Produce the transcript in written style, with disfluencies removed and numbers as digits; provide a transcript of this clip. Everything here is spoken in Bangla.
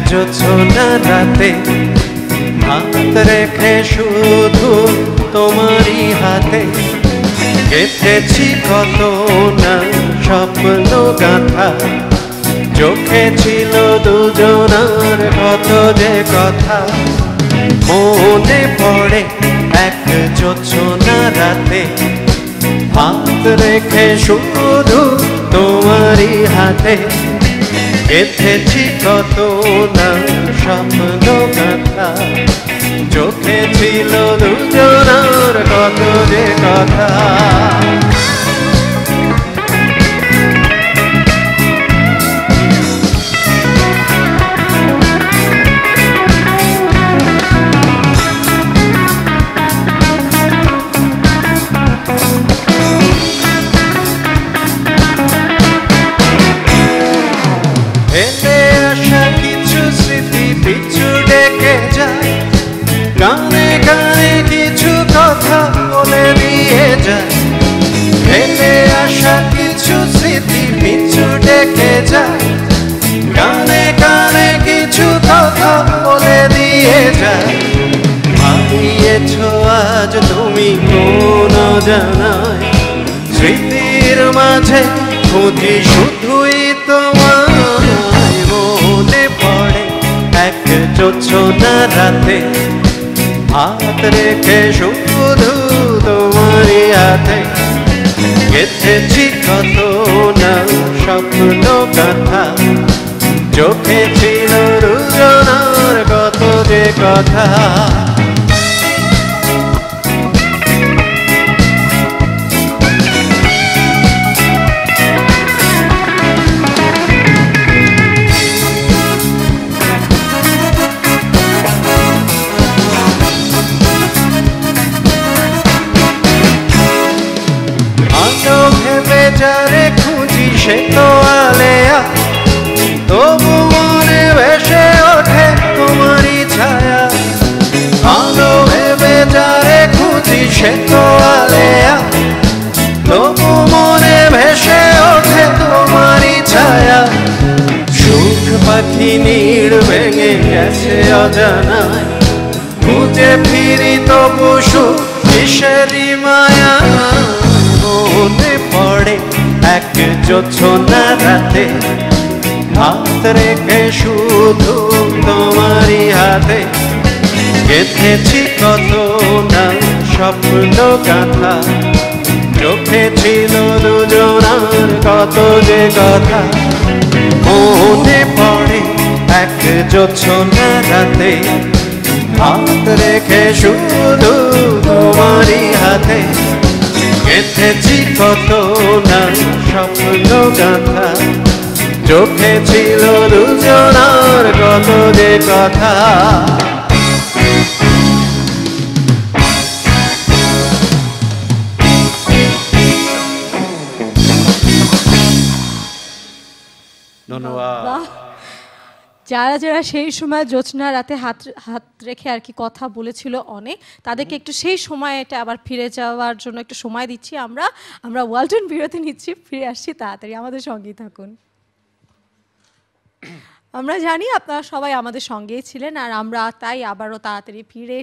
জোছনা রাতে হাত রেখে শুধু তোমারই হাতে গেঁথেছি কত না স্বপ্ন গাথা চোখে ছিল দুজনার কত যে কথা মনে পড়ে এক জোছনা রাতে হাত রেখে শুধু তোমারই হাতে গেঁথেছি কত না স্বপ্ন গাথা চোখে ছিল দুজনার কত যে কথা ফেলে আসা কিছু স্মৃতি পিছু ডেকে যায় গানে গানে কিছু কথা বলে দিয়ে যায় ফেলে আসা কিছু স্মৃতি পিছু ডেকে যায় গানে গানে কিছু কথা বলে দিয়ে যায় হারিয়েছ আজ তুমি কোন জানায় স্মৃতির মাঝে খুঁজি শুধুই তোমার মনে পড়ে এক জোছনা রাতে হাত রেখে শুধু তোমারই হাতে গেঁথেছি কত না স্বপ্ন কথা চোখে ছিল দুজনার কত যে কথা যারে খুঁজি সে তো আলেয়া তবু মনে ভেসে ওঠে তোমারই ছায়া আলো ভেবে যারে খুঁজি সে তো আলেয়া তবু মনে ভেসে ওঠে তোমারই ছায়া সুখ পাখি নীড় ভেঙে গেছে অজানায় খুঁজে ফিরি তবু সুখ কিসেরই মায়া মনে পড়ে এক জোছনা রাতে হাত রেখে শুধু তোমারই হাতে গেঁথেছি কত না স্বপ্ন গাথা চোখে ছিল দুজনার কত যে কথা মনে পড়ে এক জোছনা রাতে হাত রেখে শুধু তোমারই হাতে গেঁথেছি কত না স্বপ্ন গাথা চোখে ছিল দুজনার কত যে কথা ধন্যবাদ যারা যারা সেই সময় জোছনা রাতে হাত রেখে আর কি কথা বলেছিল অনেক তাদেরকে একটু সেই সময়টা আবার ফিরে যাওয়ার জন্য একটু সময় দিচ্ছি আমরা ওয়ালটন বিরতি নিচ্ছি ফিরে আসছি তাড়াতাড়ি আমাদের সঙ্গেই থাকুন আমরা জানি আপনারা সবাই আমাদের সঙ্গেই ছিলেন আর আমরা তাই আবারও তাড়াতাড়ি ফিরে